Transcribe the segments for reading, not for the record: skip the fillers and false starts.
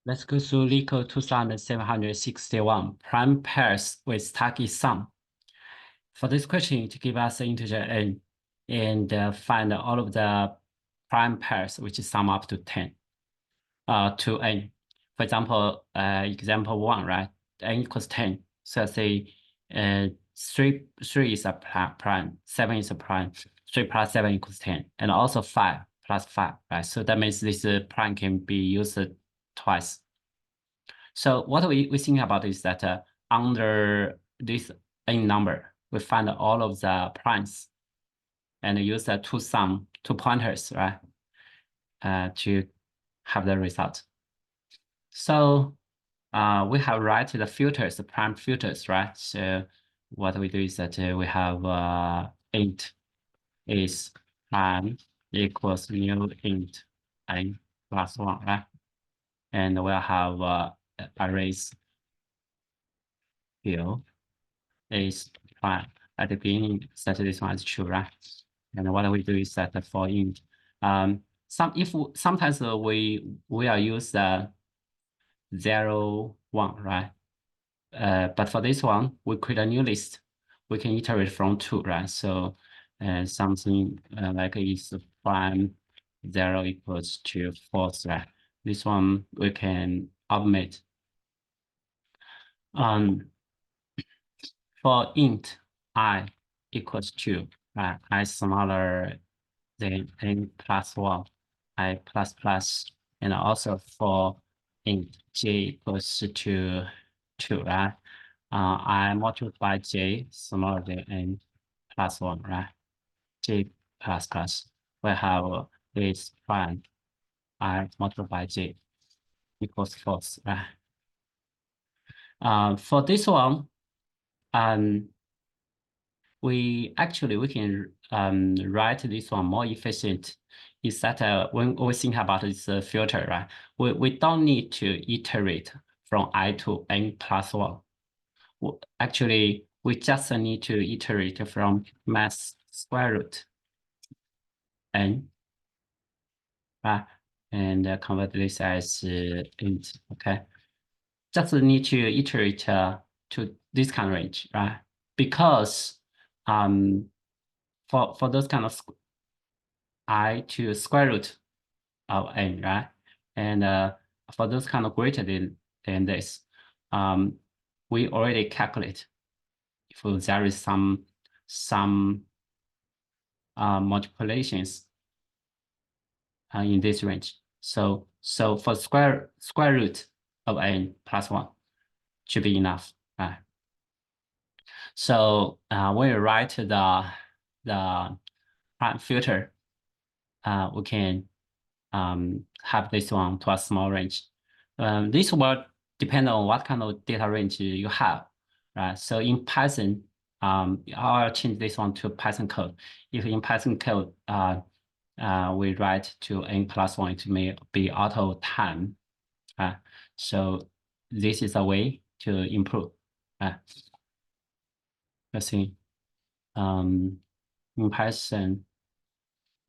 Let's go through LeetCode 2761, prime pairs with target sum. For this question, to give us an integer n and find all of the prime pairs which sum up to 10, to n. For example, example 1, right? N equals 10. So say 3 is a prime, 7 is a prime, 3 plus 7 equals 10, and also 5 plus 5, right? So that means this prime can be used twice. So what we think about is that under this n number, we find all of the primes and use the two pointers, right? To have the result. So we have write the filters, the prime filters, right? So what we do is that we have int is prime equals new int n plus 1, right? And we'll have arrays field is prime at the beginning, set this one as true, right? And what we do is set for int. Sometimes we will use the 0, 1, right? But for this one, we create a new list. We can iterate from 2, right? So something like is prime 0 equals to false, right? This one we can automate. For int I equals 2, right? I smaller than n plus 1, I plus plus, and also for int j equals to 2, right? I multiply j smaller than n plus 1, right? J plus plus. We have this prime I multiply j equals false, right? For this one, we can write this one more efficient. Is that when we think about this filter, right? We don't need to iterate from I to n plus 1. Actually, we just need to iterate from mass square root n, right? And convert this as int, okay? Just need to iterate to this kind of range, right? Because for those kind of I to square root of n, right? And for those kind of greater than this, we already calculate if there is some multiplications in this range. So for square root of n plus 1 should be enough, right? So when you write the prime filter, we can have this one to a small range. This will depend on what kind of data range you have, right? So in Python, I'll change this one to Python code. If in Python code, we write to n plus 1, it may be auto time. So this is a way to improve. Let's see. In Python,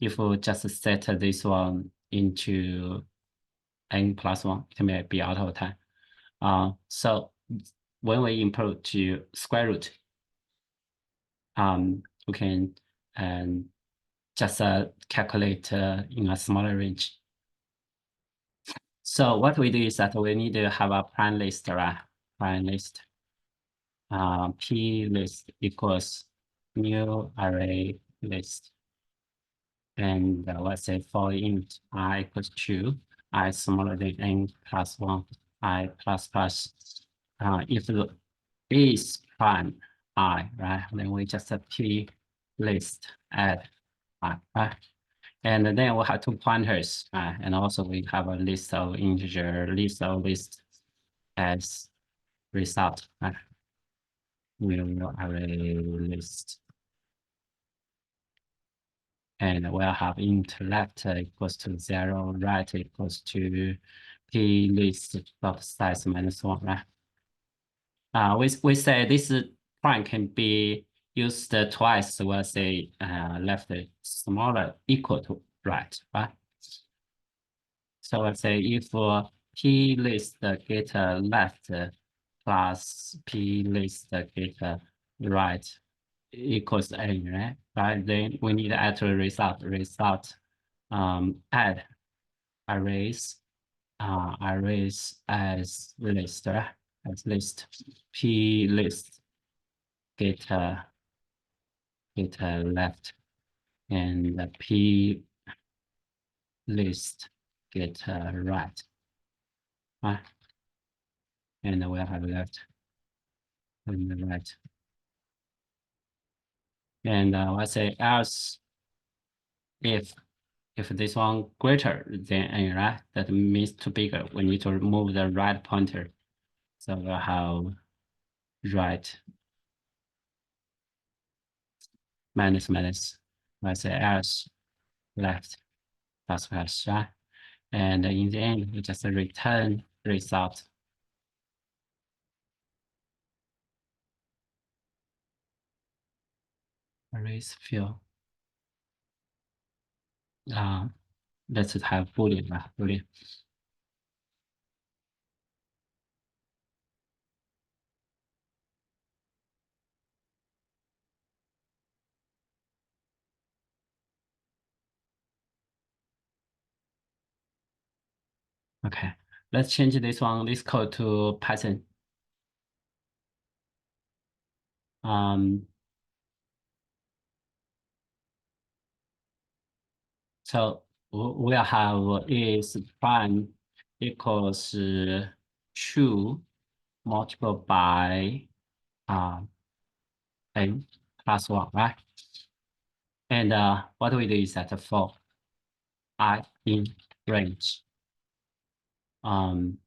if we just set this one into n plus 1, it may be auto time. So when we improve to square root, we can just calculate in a smaller range. So what we do is that we need to have a prime list, right? Prime list. P list equals new array list. And let's say for int I equals 2, I smaller than n plus 1, I plus plus. If the is prime I, right? Then we just p list add I, right? And then we have two pointers, and also we have a list of integer, list of list as result, right? New array list. And we'll have int left equals to 0, right equals to p list of size minus 1, right? We say this prime can be used twice. We'll say left smaller equal to right? So let's say if P list get left plus P list get right equals A, right? Right, then we need to add result. Add arrays as list, right? As list. P list get left, and the P list get right. And we have left and the right. And let's say else if this one greater than n, right? That means too bigger. We need to move the right pointer. So we'll have right minus. Let's say else left plus, right? And in the end, we just return result. Arrays fill. Let's have Boolean, Boolean. Okay, let's change this code to Python. So we'll have is prime equals true multiplied by n plus 1, right? And what we do is that for I in range 2.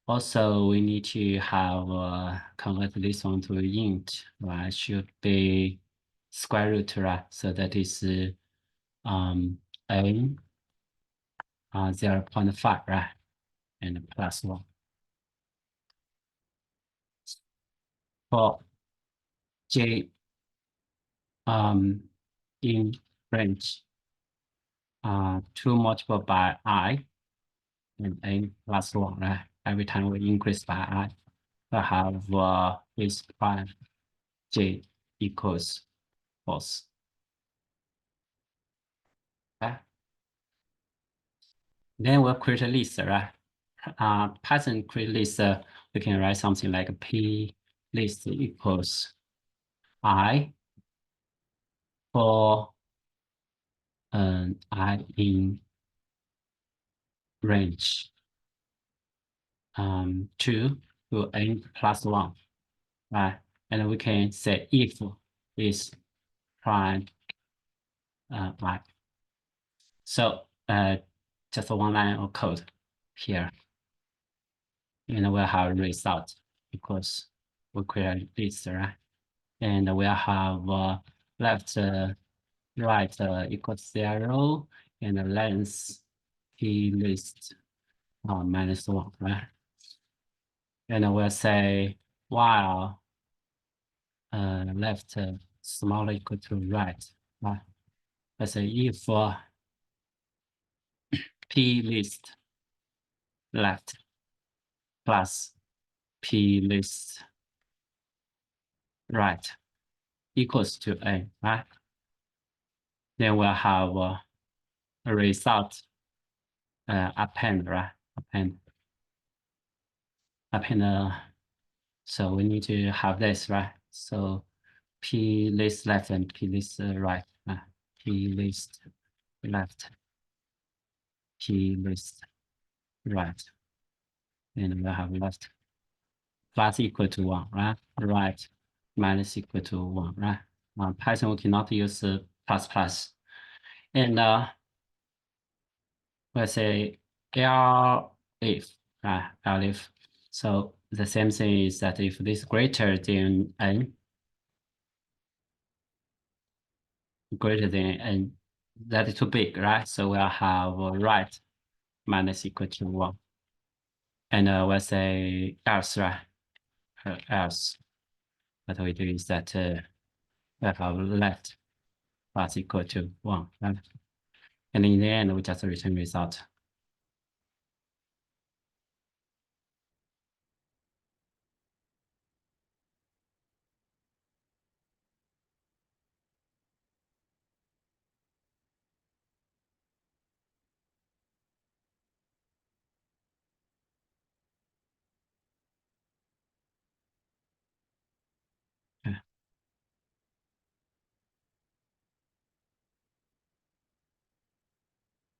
Also, we need to have convert this one to int, right? Should be square root, right? So that is n 0.5, right? And plus 1. For j in range 2 multiplied by I and n plus 1, right? Every time we increase by I, we have is prime j equals false. Okay. Then we'll create a list, right? Python create list, we can write something like p list equals I for I in range 2 to n plus 1, right? And we can say if is prime right. So just one line of code here, and we'll have result because we create this, right? And we'll have left right equals 0, and the length p list minus 1, right? And we'll say while left smaller equal to right, right? Let's say if p list left plus p list right equals to a, right? Then we'll have a result append, right? Append. So we need to have this, right? So p list left and p list right. P list left, p list right, and we'll have left plus equal to 1, right? Right minus equal to 1, right? Python we cannot use plus. And let's say if, right? If. So the same thing is that if this greater than n, that is too big, right? So we'll have right minus equal to 1. And we'll say else, right? Else. What we do is that we have left plus equal to 1, right? And in the end, we just return result.